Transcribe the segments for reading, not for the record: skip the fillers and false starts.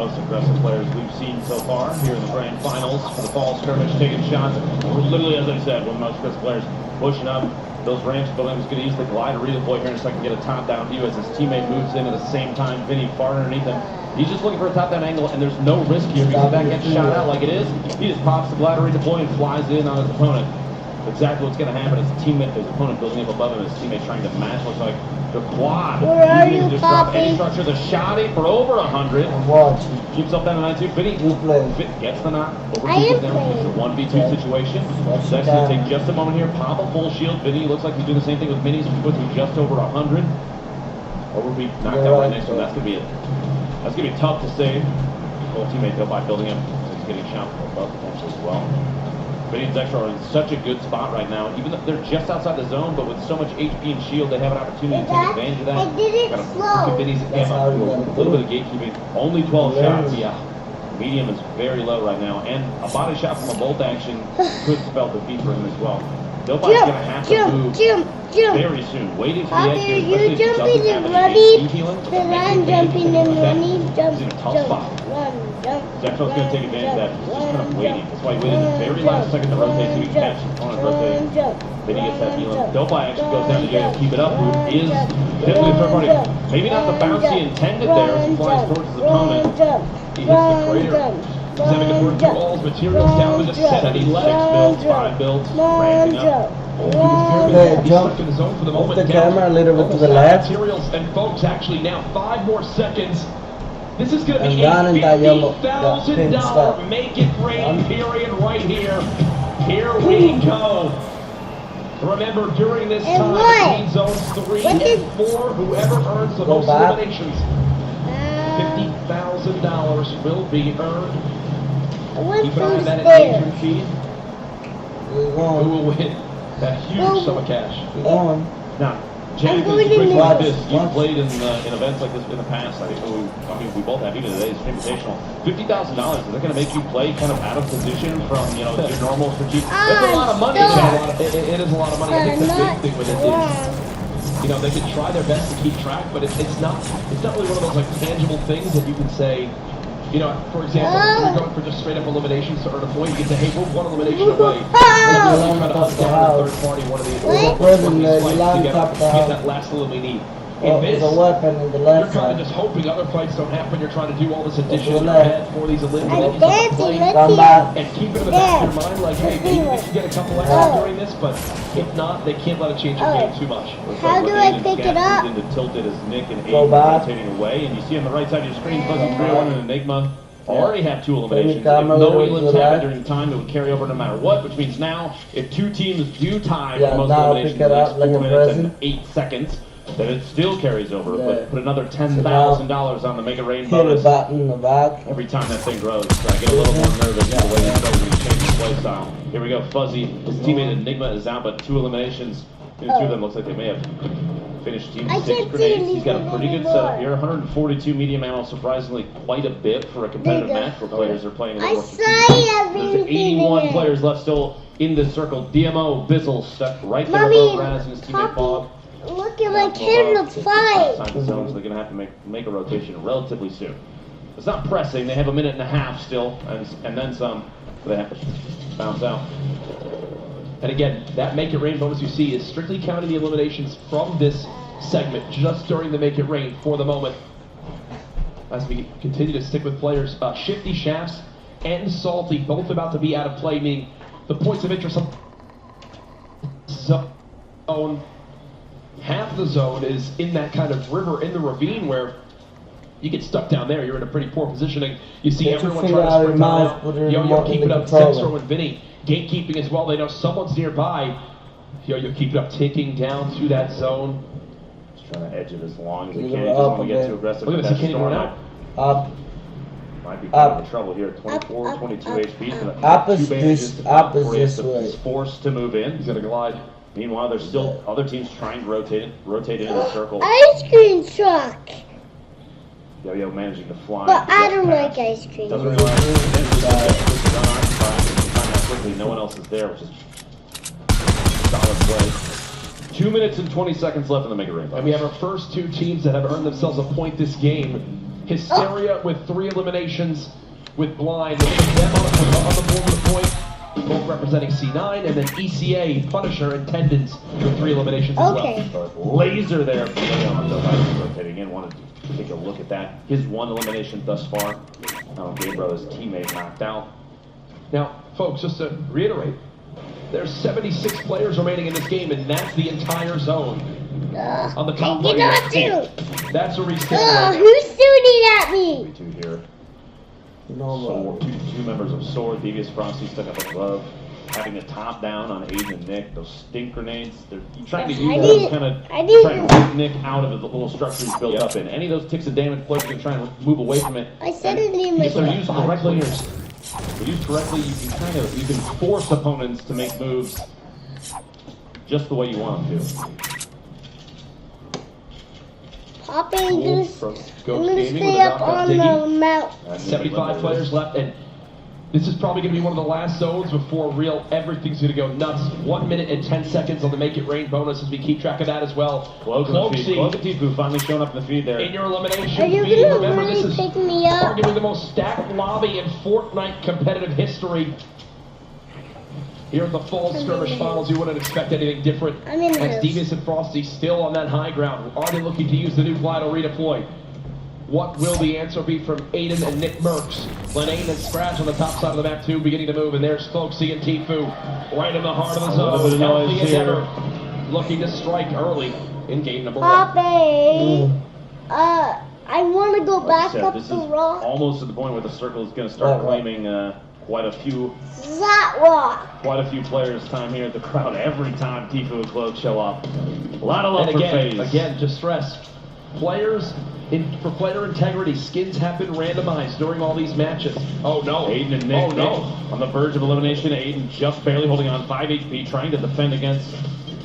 most aggressive players we've seen so far here in the grand finals for the fall skirmish, taking shots. We're literally, as I said, one of the most aggressive players pushing up those ramps. Williams going to use the glider redeploy here in a second, get a top-down view as his teammate moves in at the same time. Vinny far underneath him. He's just looking for a top-down angle, and there's no risk here because if that gets shot out like it is, he just pops the glider redeploy and flies in on his opponent. Exactly what's going to happen is his opponent building up above him, his teammate trying to match. Looks like the quad. Where are you, just drop any structure. The shotty for over 100. Keeps up down to 92. Vinny gets the knock. Over people down. It's a 1v2 situation. That's going to take just a moment here. Pop a full shield. Vinny looks like he's doing the same thing with minis. He puts him just over 100. Over be knocked out right next to him. That's going to be it. That's going to be tough to save. Full teammate though by building him. He's getting shot from above potentially as well. Vinny and Dexter are in such a good spot right now, even though they're just outside the zone, but with so much HP and shield, they have an opportunity to take advantage of that. I did it slow. Vinny's a little bit of gatekeeping. Only 12 shots, yeah. Medium is very low right now, and a body shot from a bolt action could spell defeat for him as well. Nobody's going to have to move very soon. Waiting for the edge here, you jumping and running, then I'm jumping and running, jump, Dexter's going to take advantage of that. He's just kind of waiting. That's why he waited the very last second to rotate so he can catch his opponent rotating. Then he gets that healing. Delphi actually goes down to jail to keep it up. Who is typically third party. Maybe not the bounce he intended there as he flies towards his opponent. He hits the crater. He's having to work through walls, materials down with a 76 builds, 5 builds, ramping up. He's stuck in the zone for the moment. The camera a little bit to the left. Materials and folks, actually now 5 more seconds. This is going to be a $50,000 make it rain period right here. Here we go. Remember, during this time, between zones 3 and 4, whoever earns the most eliminations, $50,000 will be earned. Keep an eye on that engagement feed. Who will win that huge sum of cash? Now, Jack, you've played in events like this in the past. I mean, we both have, even today's Invitational. $50,000, is that going to make you play kind of out of position from, you know, your normal strategic? That's a lot of money. It is a lot of money. I think the big thing with it is, you know, they can try their best to keep track, but it's not really one of those like tangible things that you can say. You know, for example, if you're going for just straight up eliminations to earn a point, you can say, hey, we're one elimination away. And you try to hunt down a third party, one of these flights to get that last little we need. In this, you're kind of just hoping other fights don't happen. You're trying to do all this addition in your head for these eliminations and keep it in the back of your mind, like, hey, maybe we can get a couple extra during this, but if not, they can't let it change your game too much. How do I pick it up? Into tilted as Nick and Aiden rotating away, and you see on the right side of your screen, Fuzzy 301 and Enigma already have 2 eliminations. If no elims happen during time, it would carry over no matter what, which means now, if 2 teams do tie for most eliminations in the next 4 minutes and 8 seconds, then it still carries over, but put another $10,000 on the Make It Rain bonus every time that thing grows. So I get a little more nervous the way this goes when you change the play style. Here we go, Fuzzy. His teammate Enigma is out, but 2 eliminations. 2 of them looks like they may have finished team 6 grenades. He's got a pretty good setup here. 142 medium ammo, surprisingly quite a bit for a competitive match where players are playing a little more strategic. There's 81 players left still in this circle. DMO, Bizzle stuck right there above Raz and his teammate Bob. Look at my camera fight. So they're going to have to make a rotation relatively soon. It's not pressing. They have a minute and a half still, and then some. They have to bounce out. And again, that Make It Rain bonus you see is strictly counting the eliminations from this segment, just during the Make It Rain for the moment. As we continue to stick with players, Shifty Shafts and Salty, both about to be out of play, meaning the points of interest zone. Half the zone is in that kind of river in the ravine where you get stuck down there. You're in a pretty poor positioning. You see everyone trying to sprint out. Yo-Yo keep it up. Sexro and Vinny gatekeeping as well. They know someone's nearby. Yo-Yo keep it up, taking down to that zone. Just trying to edge it as long as he can. He doesn't want to get too aggressive. Look at this, he can't even run out. Might be kind of trouble here. 24, 22 HP. Up is this way. He's forced to move in. He's going to glide. Meanwhile, there's still other teams trying to rotate into the circle. Ice cream truck. Yo-Yo managing to fly. But I don't like ice cream. Doesn't realize this is unoccupied. Quickly, no one else is there, which is solid play. 2 minutes and 20 seconds left in the Make It Rain. And we have our first 2 teams that have earned themselves a point this game. Hysteria with 3 eliminations with Blind. Them on the board with a point, both representing C9, and then ECA, Punisher, and Tendons with 3 eliminations as well. Laser there for Leon. The Vikings rotating in. Wanted to take a look at that. His 1 elimination thus far. Gabriel, his teammate, knocked out. Now, folks, just to reiterate, there's 76 players remaining in this game, and that's the entire zone. On the top right. That's a reset. Who's shooting at me? 2 here. Sword, two members of Sword. Devious Frosty stuck up a glove. Having a top down on Aiden and Nick. Those stink grenades. They're trying to use those kind of trying to get Nick out of the little structure he's built up in. Any of those ticks of damage players can try and move away from it. I said it in if they're used correctly, you can force opponents to make moves just the way you want them to. Popping, I'm gonna stay up on the mountain. 75 players left, and this is probably going to be one of the last zones before everything's going to go nuts. 1 minute and 10 seconds on the Make It Rain bonus as we keep track of that as well. Cloak Tifu finally showing up in the feed there. In your elimination Are you feed, gonna remember really this is pick me up? arguably the most stacked lobby in Fortnite competitive history. Here at the Fall Skirmish Finals, you wouldn't expect anything different. As Devious and Frosty still on that high ground. Are they looking to use the new Glido redeploy? What will the answer be from Aiden and Nick Merckx? Lenane and Scratch on the top side of the map too, beginning to move, and there's Cloaksy and Tifu right in the heart of the zone. Healthy as ever, looking to strike early in game number 1. Poppy, I want to go back up this the is rock. almost at the point where the circle is going to start claiming quite a few players' time here at the crowd. Every time Tifu and Cloak show up, a lot of love for FaZe. Again, just stress, players. For player integrity, skins have been randomized during all these matches. Oh no. Aiden and Nick, on the verge of elimination. Aiden just barely holding on, 5 HP, trying to defend against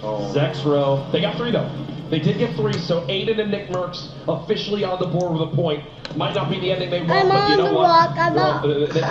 Zexro. They got 3 though. They did get 3, so Aiden and Nick Merckx officially on the board with a point. Might not be the ending they want, but you know what?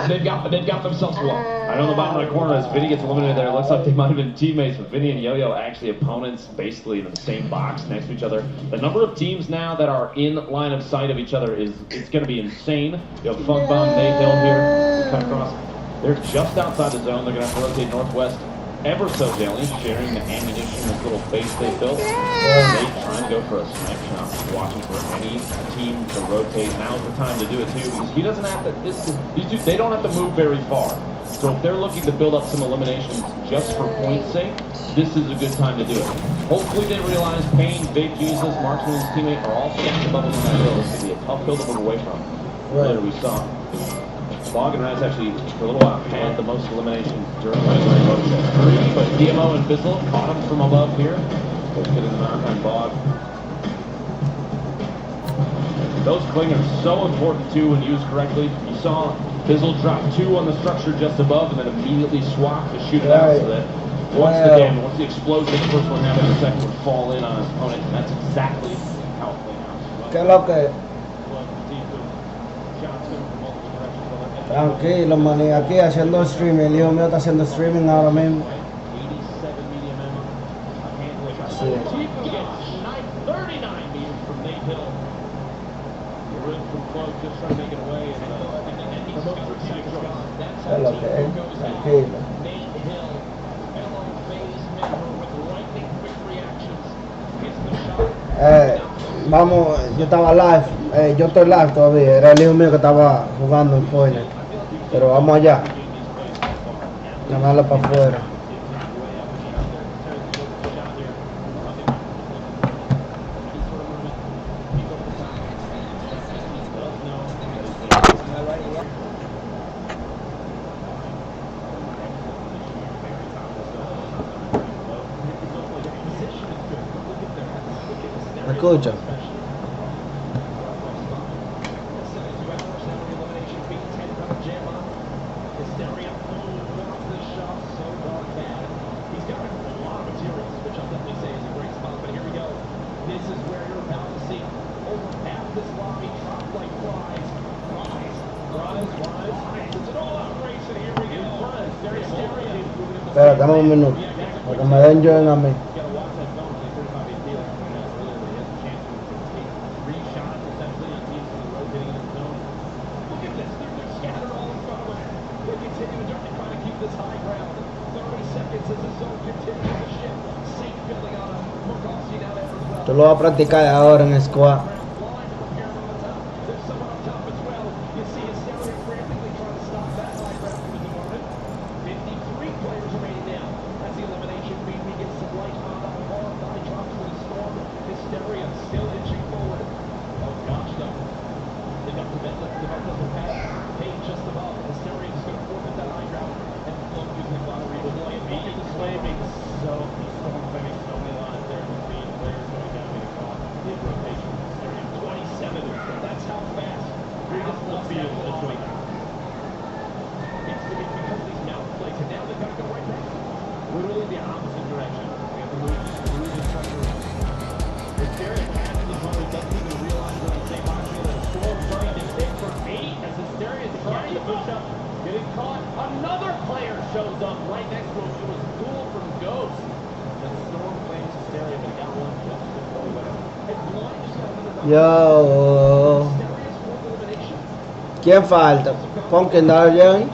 They've got themselves one. I know in the bottom right corner, as Vinny gets eliminated there, it looks like they might have been teammates, but Vinny and Yo-Yo actually opponents, basically in the same box next to each other. The number of teams now that are in line of sight of each other it's going to be insane. You have Funk Bomb, Nate Hill here, come across. They're just outside the zone. They're going to have to rotate northwest ever so gently, sharing the ammunition, this little base they built. They trying to go for a snipe shot, watching for any team to rotate. Now's the time to do it too, because he doesn't have to. These two, they don't have to move very far. So if they're looking to build up some eliminations just for point's sake, this is a good time to do it. Hopefully they realize Payne, Big Jesus, Marksman, and his teammate are all stacked above in that hill. This could be a tough hill to move away from. Later we saw Bog and Raz actually, for a little while, had the most eliminations during the race. 3, but DMO and Fizzle caught him from above here. Both getting the knock on Bog. Those cling are so important too when used correctly. You saw Fizzle drop 2 on the structure just above and then immediately swap to shoot it out so that once the explosion, the first one happened, the second would fall in on his opponent, and that's exactly how it played out. Tranquilo, maní, aquí haciendo streaming, el hijo mío está haciendo streaming ahora mismo. Sí. Es lo que es, tranquilo. Vamos, yo estaba live, yo estoy live todavía, era el hijo mío que estaba jugando en Fortnite, pero vamos allá, ganarle para afuera. ¿Me escucha? Espera, dame un minuto, para que me den join a mí. Yo lo voy a practicar ahora en squad. Yo. ¿Quién falta? Pumpkin Darling.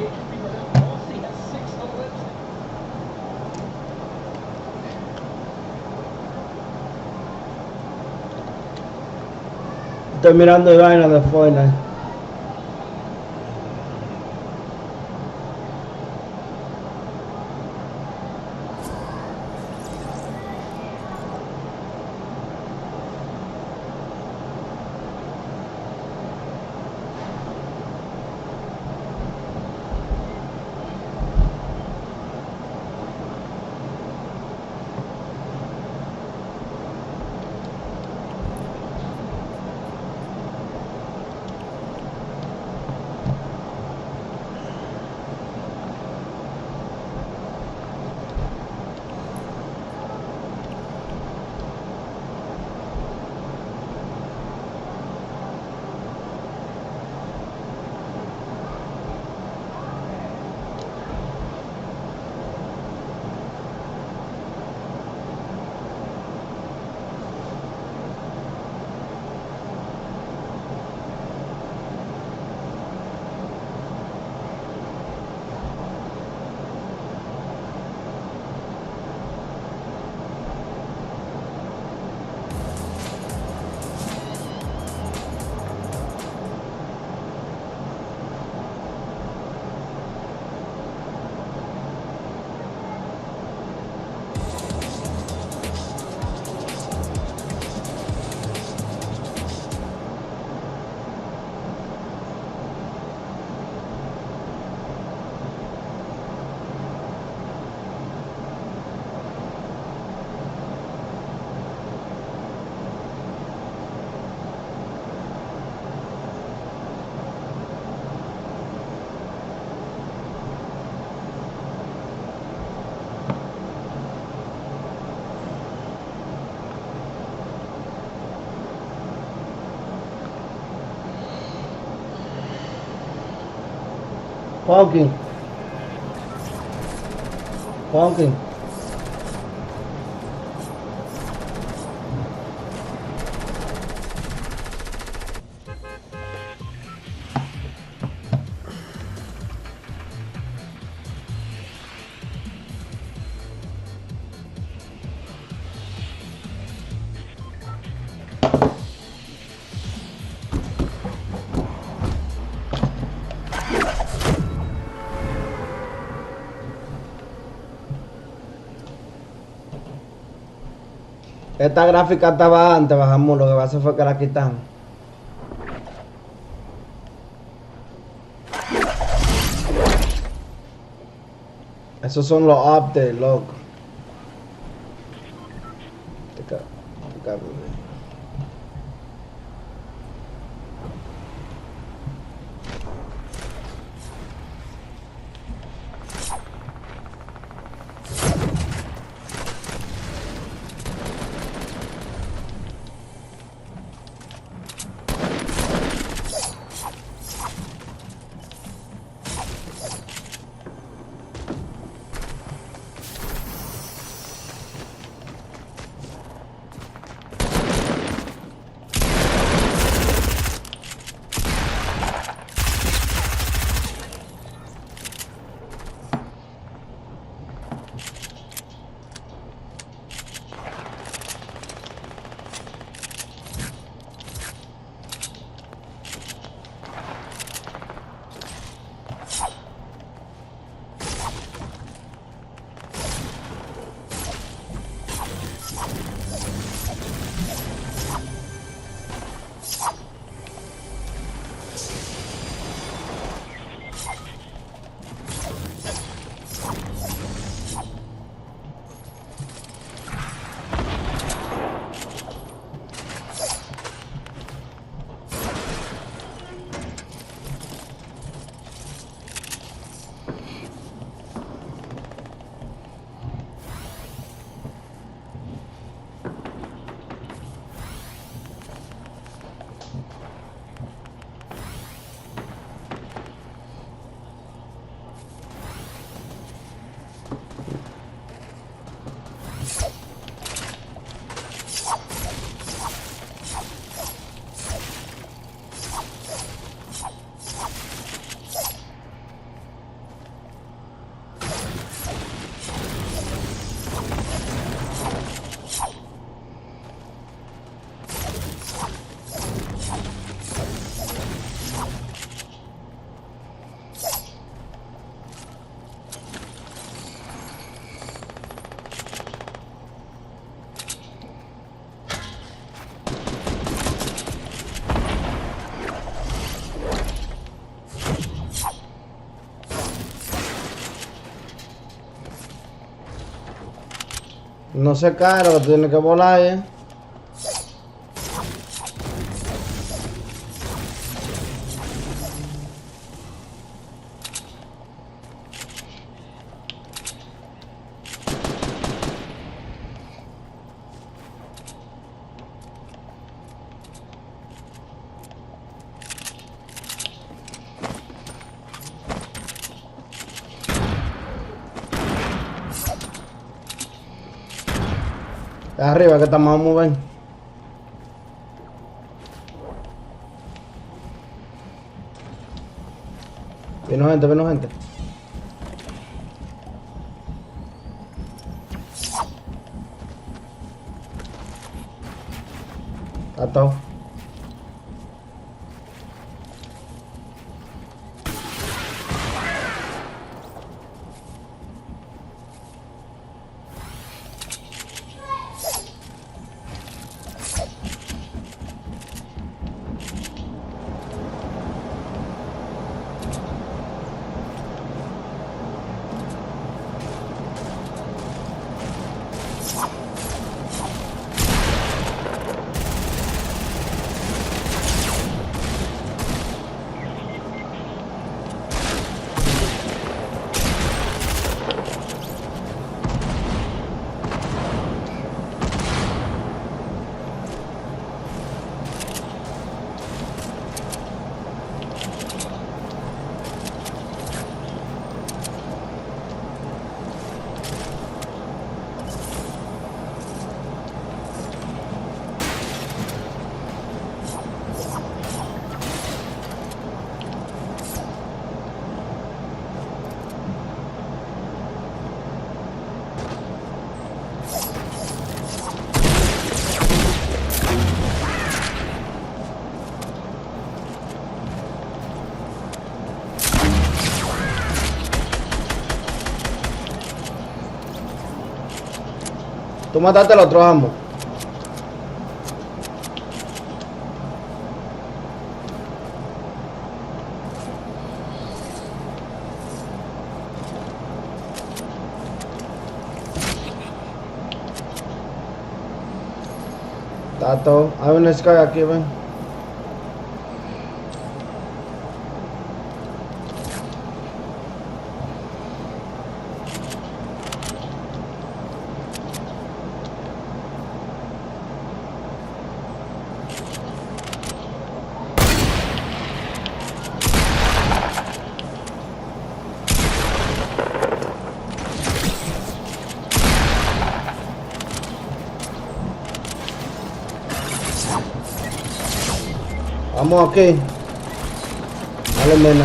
Estoy mirando el vaina de Fortnite. Pumpkin. Pumpkin. Esta gráfica estaba antes, bajamos, lo que pasa fue que la quitan. Esos son los updates, loco. No se cae, lo que tú tienes que volar, ¿eh? Arriba que estamos a mover. Vino gente, vino gente. Atado. Tú mataste al otro amo. Tato, hay un Sky aquí, ven. Vamos aquí. Dale, mena.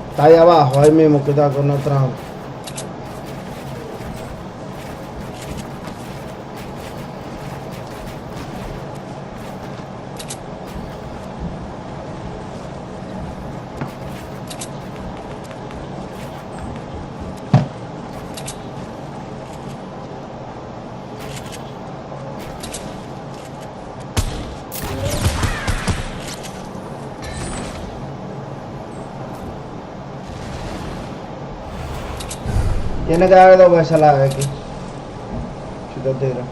Está ahí abajo, ahí mismo, cuidado con otra. Tiene que darle 2 veces a la X. Si te tira.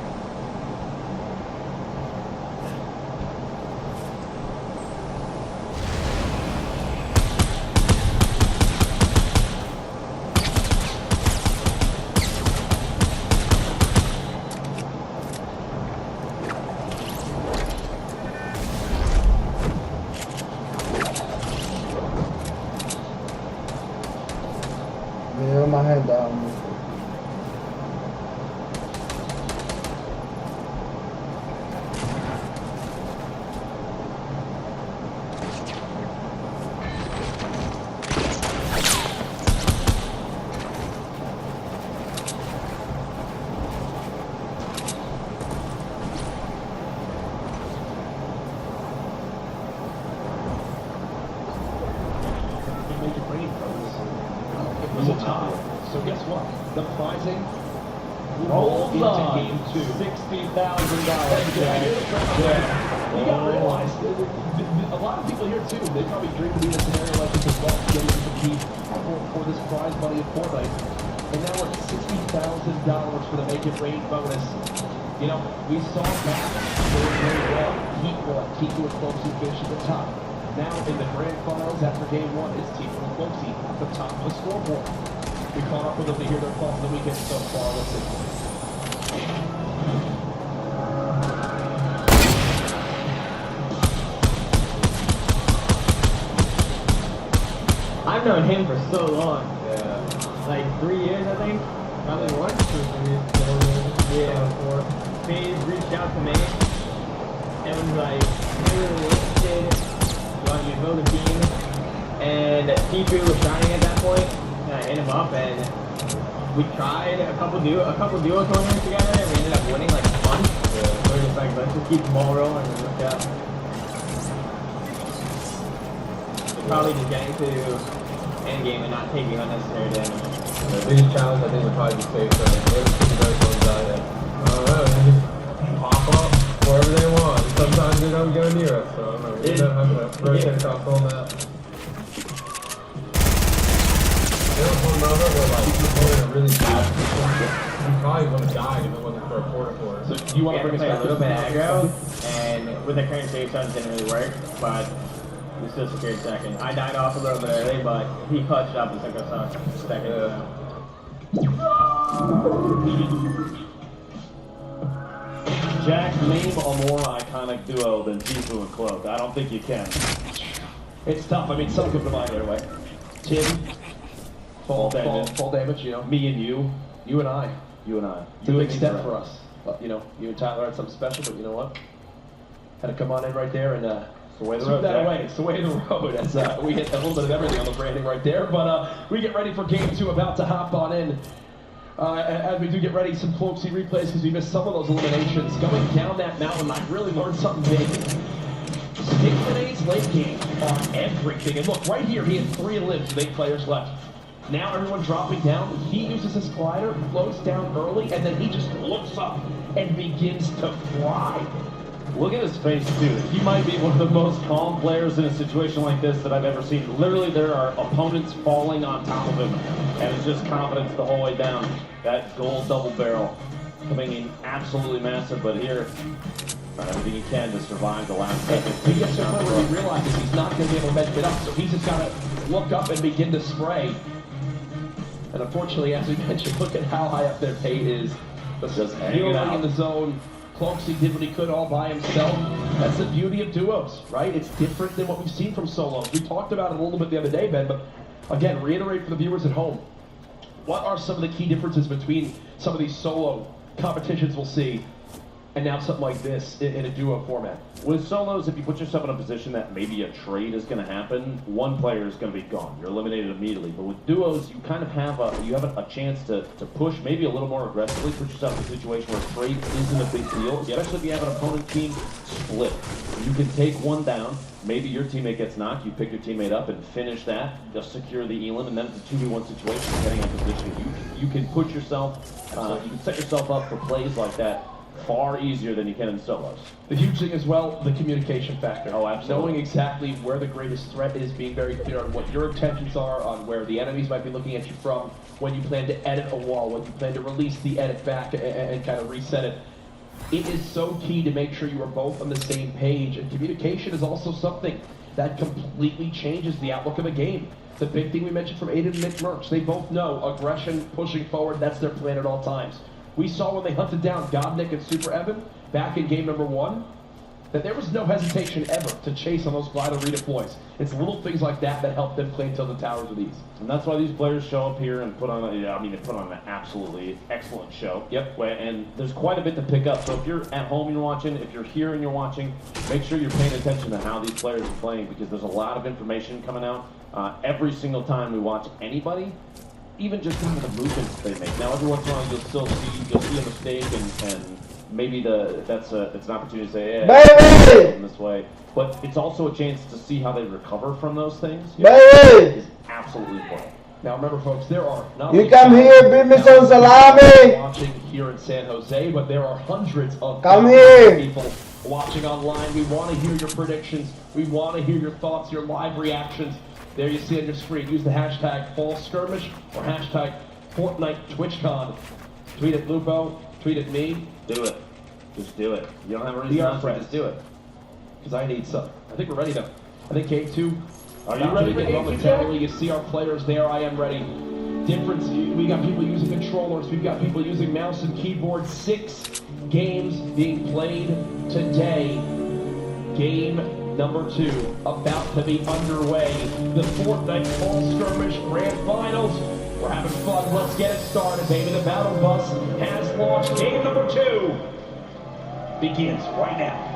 Me dio más gente. It was a tie. So guess what? The prizing Rolls into on. game 2. $60,000. Yeah. You gotta realize, a lot of people here too, they probably dream of being a scenario like this as well, getting to compete for this prize money of Fortnite. And now we're at $60,000 for the Make It Rain bonus. You know, we saw that going very well. Heat won. Team with Closey finish at the top. Now in the grand finals after game 1, it's Team with Closey at the top of the scoreboard. We caught up with them to hear their thoughts on the weekend so far. Listen. I've known him for so long. Yeah. Like 3 years, I think. Probably more. 2 or 3 years. Yeah, 4. Phase reached out to me and was like, hey, really interested. You want me to build a team? And T2 was shining at that point. And I hit him up and we tried a couple duo tournaments together and we ended up winning like a bunch. So we're just like, let's just keep the ball rolling and look up. Probably just getting to end game and not taking unnecessary damage. The biggest challenge I think would probably be safe for them. They're the guys on that. I don't know, they just pop up wherever they want. Sometimes they don't go near us, so I don't know. We don't have to rotate across the whole map. They don't pull them over, we're like, we're in a really bad position. We probably would have died if it wasn't for a quarter for us. So you want to bring us play back a little bit aggro, and with the current save zones didn't really work, but we still secured second. I died off a little bit early, but he clutched up and took us on second. Yeah. Jack, name a more iconic duo than Tifu and Cloak. I don't think you can. It's tough. I mean, some could provide their way. Tim, fall damage, you know. Me and you. You and I. You and I. It's a You big and step me. for us. But, you know, you and Tyler had something special, but you know what? Had to come on in right there and It's the way of the sweep road, that Jack. away. It's the way of the road. As we hit a little bit of everything on the branding right there. But we get ready for game 2, about to hop on in. As we do get ready, some Cloaksy replays because we missed some of those eliminations. Going down that mountain, I really learned something big. Stick grenades late game are everything. And look, right here, he had 3 limbs with 8 players left. Now everyone dropping down. He uses his glider, floats down early, and then he just looks up and begins to fly. Look at his face, too. He might be one of the most calm players in a situation like this that I've ever seen. Literally, there are opponents falling on top of him, and it's just confidence the whole way down. That gold double barrel coming in absolutely massive, but here, trying everything he can to survive the last second. He gets to the point where he realizes he's not going to be able to make it up, so he's just got to look up and begin to spray. And unfortunately, as we mentioned, look at how high up their pay is. But just hanging out in the zone. Cloaksy did what he could all by himself. That's the beauty of duos, right? It's different than what we've seen from solos. We talked about it a little bit the other day, Ben, but again, reiterate for the viewers at home. What are some of the key differences between some of these solo competitions we'll see and now something like this in a duo format? With solos, if you put yourself in a position that maybe a trade is going to happen, one player is going to be gone. You're eliminated immediately. But with duos, you kind of have a chance to push maybe a little more aggressively, put yourself in a situation where trade isn't a big deal, especially if you have an opponent team split. You can take one down. Maybe your teammate gets knocked. You pick your teammate up and finish that. Just secure the elim, and then it's a 2v1 situation. Depending on position, you can put yourself, you can set yourself up for plays like that far easier than you can in solos. The huge thing as well, the communication factor. Oh, absolutely. Knowing exactly where the greatest threat is, being very clear on what your intentions are, on where the enemies might be looking at you from, when you plan to edit a wall, when you plan to release the edit back and kind of reset it. It is so key to make sure you are both on the same page, and communication is also something that completely changes the outlook of a game. The big thing we mentioned from Aiden and Nick Merckx, they both know aggression, pushing forward, that's their plan at all times. We saw when they hunted down Godnick and Super Evan back in game number 1, that there was no hesitation ever to chase on those glider redeploys. It's little things like that that help them claim Tilted Towers with ease. And that's why these players show up here and put on they put on an absolutely excellent show. Yep. And there's quite a bit to pick up. So if you're at home and you're watching, if you're here and you're watching, make sure you're paying attention to how these players are playing, because there's a lot of information coming out. Every single time we watch anybody, even just some of the movements they make. Now, every once in a while, you'll see a mistake, and maybe that's an opportunity to say, yeah, in this way. But it's also a chance to see how they recover from those things. Is absolutely important. Now remember, folks, there are not You only come here, bring me some salami. watching here in San Jose, but there are hundreds of Come here. people watching online. We want to hear your predictions. We want to hear your thoughts, your live reactions. There you see on your screen. Use the hashtag #FallSkirmish or hashtag #FortniteTwitchCon. Tweet at Lupo. Tweet at me. Do it. Just do it. You don't have a reason Be our not to, friends. just do it. Because I need some. I think we're ready though. I think K2. Are you ready for K2? Momentarily, you see our players there. I am ready. Difference. We got people using controllers. We've got people using mouse and keyboard. 6 games being played today. Game number 2 about to be underway. The Fortnite Fall Skirmish Grand Finals. We're having fun. Let's get it started, baby. The battle bus has launched. Game number 2 begins right now.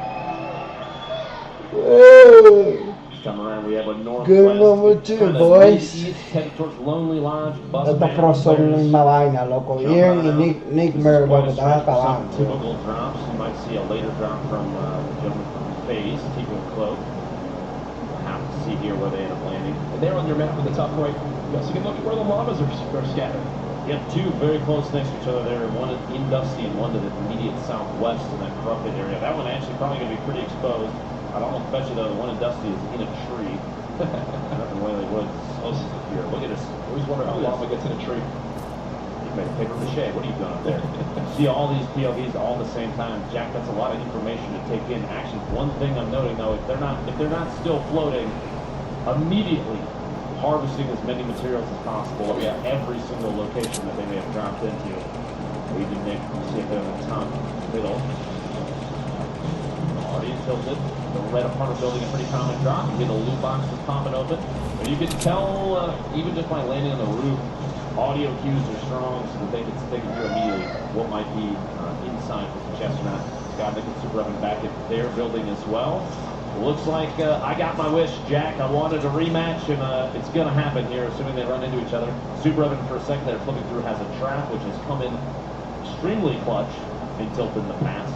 Whoa. Come around, we have a northwest. Good number 2, kind of boys. east, headed towards Lonely Lodge. Bus Estos van pros son la players. misma vaina, loco. Ian y Nick Mer, lo que están Some acabando. typical drops. You might see a later drop from the gentleman from FaZe, Tico and Cloak. We'll have to see here where they end up landing. And there on your map in the top right, you also can look at where the llamas are scattered. You have 2 very close next to each other there. One in Dusty and one to the immediate southwest in that corrupted area. That one actually probably going to be pretty exposed. I'd almost bet you though the one in Dusty is in a tree. Nothing way they would. So here, look at this. Always wonder how llama gets in a tree. You made paper mache. What are you doing up there? See all these POVs all at the same time. Jack, that's a lot of information to take in. Actually, one thing I'm noting though, if they're not still floating, immediately harvesting as many materials as possible at every single location that they may have dropped into. We can see if they're in the top middle. Already tilted. The red apartment building, a pretty common drop. You hear the loot boxes popping open. But you can tell, even just by landing on the roof, audio cues are strong so that they can hear immediately what might be inside with the chest or not. Scott Nick and Super Evan back at their building as well. Looks like I got my wish, Jack. I wanted a rematch, and it's going to happen here, assuming they run into each other. Super Evan, for a second there, flipping through, has a trap, which has come in extremely clutch and tilted in the past.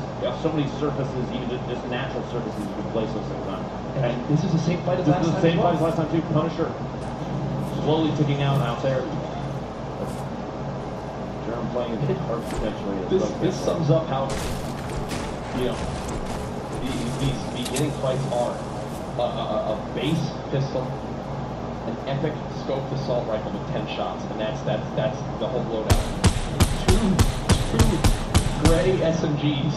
So many surfaces, even just natural surfaces, you can place those things on. And this is the same fight as This last is time. the same fight as last time too. Punisher slowly ticking out there. Germ playing a bit hard potentially. This sums up how, you know, these beginning fights are. A base pistol, an epic scoped assault rifle with 10 shots, and that's the whole loadout. Two gray SMGs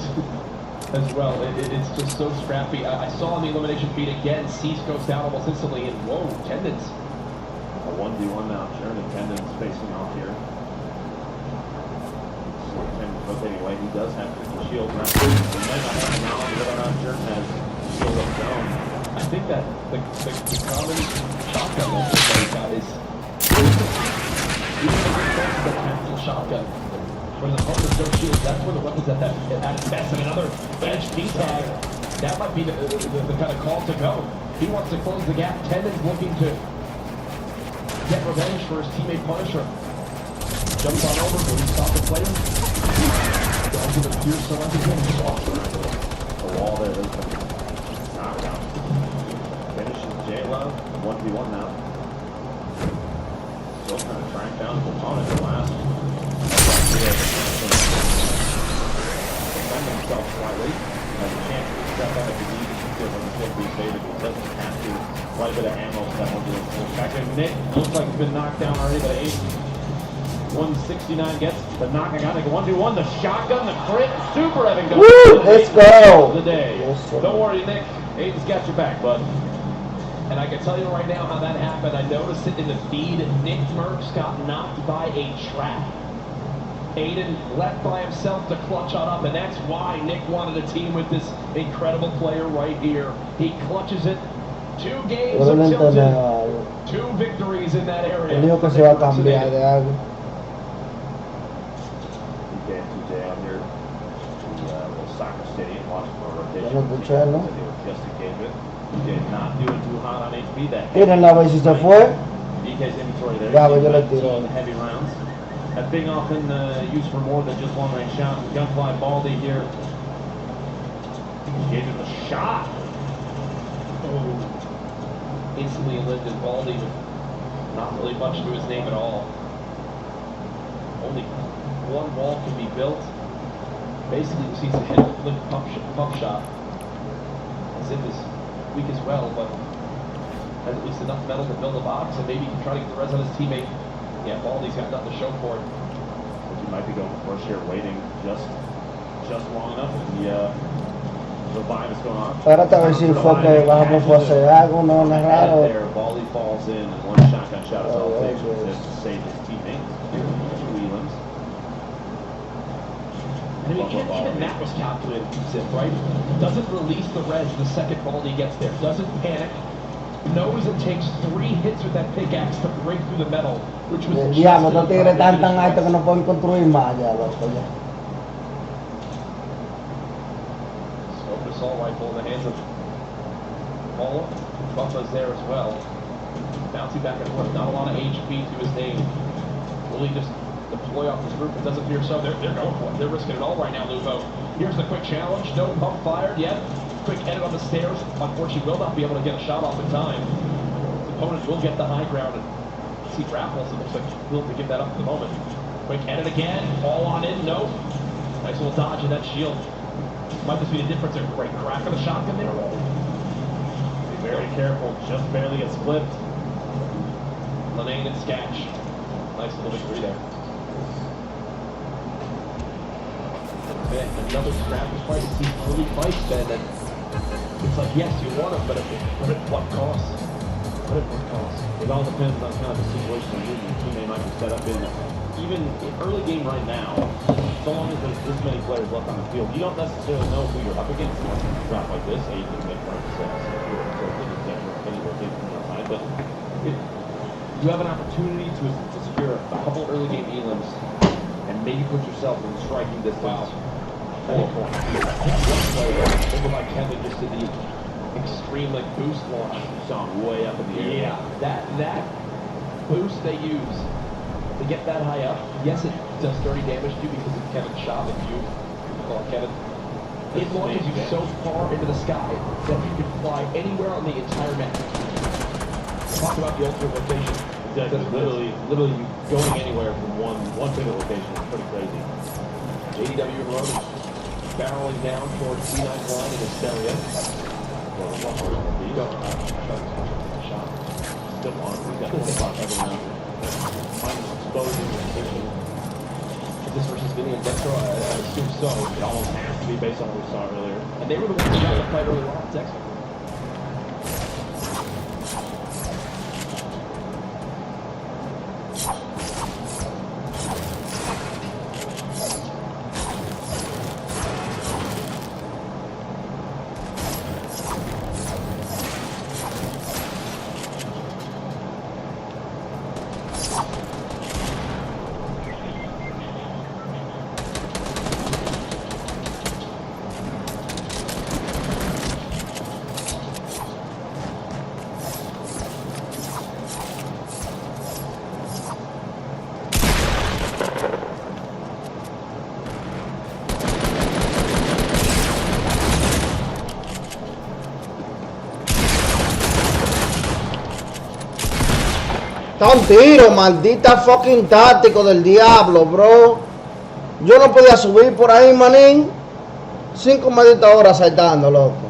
as well. It's just so scrappy. I saw on the elimination feed again, C scopes out almost instantly, and whoa, tendons. A 1v1 now. Jeremy Tendon's facing off here. So Tendon's rotating away. He does have the shield wrapped. And then I have knowledge whether or not Jeremy has shield of his own. I think that the common shotgun that he's got is even the capsule shotgun. When the opponent has no shields, that's where the weapons at its best. And another HP tag, that might be the kind of call to go. He wants to close the gap. Tendon's looking to get revenge for his teammate Punisher. Jumps on over, but he stopped the player. Down to the Pierce selected him. Just off The wall there. There's the knockout. Finishes J-Love. 1v1 now. Still trying to track down his opponent at last. Defending himself slightly. Has a chance to step up if he needs to. When the field being favored, he doesn't have to. Quite a bit of ammo so that won't do a full back. And Nick looks like he's been knocked down already, but 169 gets the knock. I got like a 1v1. The shotgun, the crit, Super Evan goes. Woo! Let's go! The day. Yes, Don't worry, Nick. Aiden's got your back, bud. And I can tell you right now how that happened. I noticed it in the feed. Nick Merckx got knocked by a trap. Aiden left by himself to clutch on up, and that's why Nick wanted a team with this incredible player right here. He clutches it. 2 games of tilted. 2 victories in that area. Él dijo que se va a cambiar de algo. TJ out here to the soccer stadium watching for rotation. Ya lo escuché, ¿no? They were just engaged with. Did not do it too hot on HP that Miren la vez si se fue. DK's inventory there. Ya, yo le tiro. Heavy rounds. That being often used for more than just long-range shots. Gunfly Baldy here. Gave him a shot. Oh. Instantly lifted Baldy with Not really much to his name at all. Only one wall can be built. Basically, he sees a head flick pump shot. Zip is weak as well, but has at least enough metal to build a box, and maybe he can try to get the res on his teammate. Yeah, Baldy's got nothing to show for it. He might be going for first here, waiting just long enough. The vibe is going on. Espérate a ver si fue que bajamos por hacer algo, no es raro. There, Baldy falls in, and one shotgun shot is all it takes to save his teammate. Wheelans. I mean, even that was calculated, Zip, right? Doesn't release the res the second Baldy gets there. Doesn't panic. Knows it takes 3 hits with that pickaxe to break through the metal, which was El diablo, estos tigres tan altos que no pueden construir más ya, loco, ya. Scope assault rifle in the hands of Paul. Buffa's there as well. Bouncing back and forth, not a lot of HP to his name. Will he just deploy off this roof? It doesn't appear so. They're going for it. They're risking it all right now, Luvo. Here's the quick challenge. No pump fired yet. Quick edit on the stairs. Unfortunately, will not be able to get a shot off in time. His opponent will get the high ground and see grapples. It looks like he's willing to give that up for the moment. Quick edit again. All on in. No. Nice little dodge in that shield. Might just be the difference there. Great crack of the shotgun there. Be very careful. Just barely gets flipped. Lanane and Sketch. Nice little victory there. Another scrap is fight. It's these early fights then that it's like, yes, you want it, but at what cost? What at what cost? It all depends on kind of the situation that your teammate might be set up in. Even in early game right now, so long as there's this many players left on the field, you don't necessarily know who you're up against in a draft like this. You can make front six, but you have an opportunity to secure a couple early game elims and maybe put yourself in striking distance. Over by Kevin just did the extreme like boost launch Song way up in the air. Yeah, that boost they use to get that high up. Yes, it does 30 damage to you because of Kevin's shot that you call Kevin. It launches you so far into the sky that you can fly anywhere on the entire map. Talk about the ultimate rotation. Exactly. Literally you going anywhere from one single location is pretty crazy. ADW Road barreling down towards C9 line in Hysteria. Shot. Still on. We've got the clock every round. Exposing the position. Is this versus Vinny and Dexter? I assume so. It almost has to be based on what we saw earlier. And they were the ones who got the fight early on. Dexter. Está un tiro, maldita fucking táctico del diablo, bro. Yo no podía subir por ahí, manín. 5 malditas horas saltando, loco.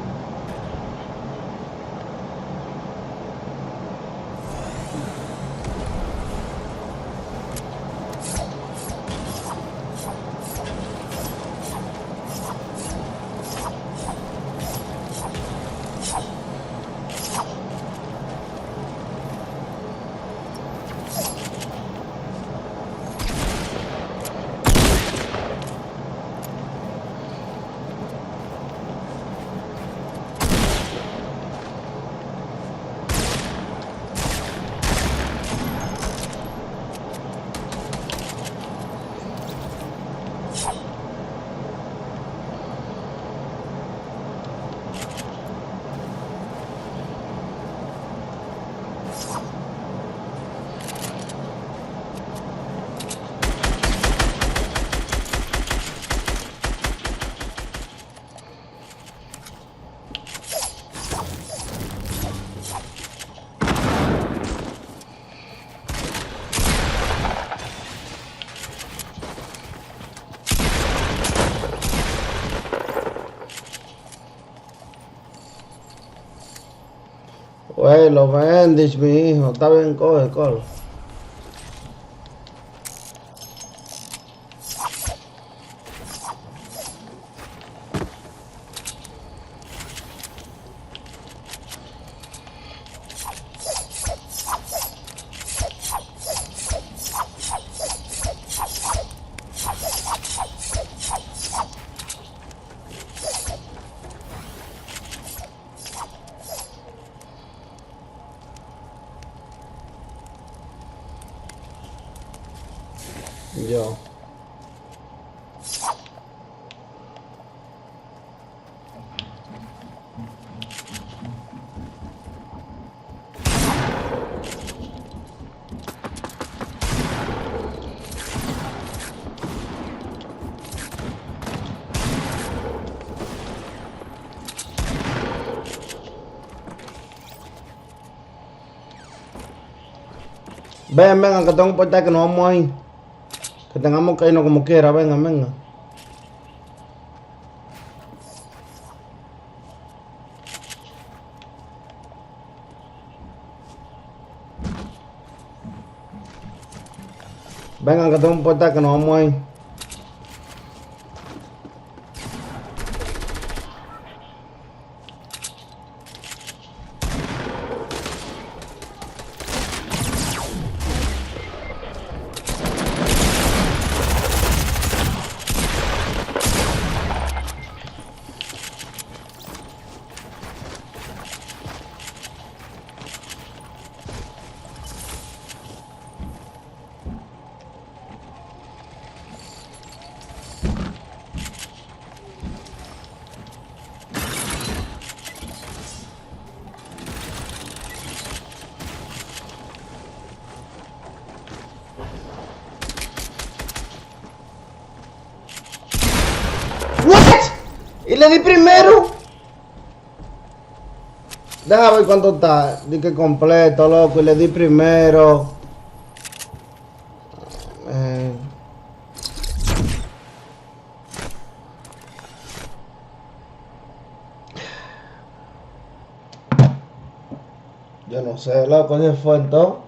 los Bendis, mi hijo. Está bien, coge. Yo. Vengan, que tengo un portal que nos vamos ahí. Que tengamos que irnos como quiera, vengan. Vengan, que tengo un portal que nos vamos ahí. What? Y le di primero. Deja ver cuánto está. Di que completo, loco. Y le di primero. Yo no sé, loco. Ese fue entonces.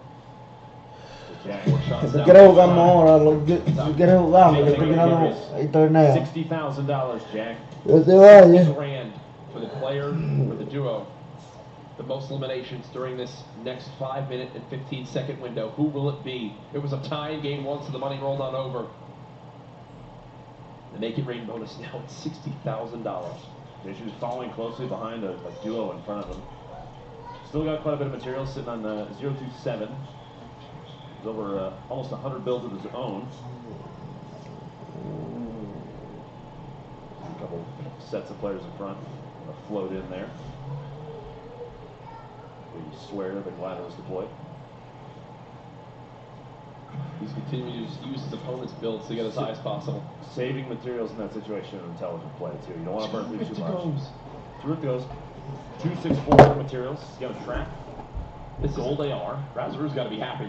Si quieres jugarme ahora, si quieres jugarme, yo estoy mirando el torneo. $60,000, Jack. Yo te vaya. $6,000 for the player, for the duo. The most eliminations during this next 5-minute and 15-second window. Who will it be? It was a tie in game one, so the money rolled on over. The Make It Rain bonus now at $60,000. She was following closely behind a duo in front of him. Still got quite a bit of material sitting on 027. He's over almost 100 bills of his own. A couple sets of players in front. Gonna float in there. We swear the ladder is deployed. He's continuing to use his opponent's builds to get as high as possible. Saving materials in that situation is an intelligent play too. You don't want to burn through too much. Through it goes. 264 materials. He's got a trap. This gold AR. Razor's got to be happy with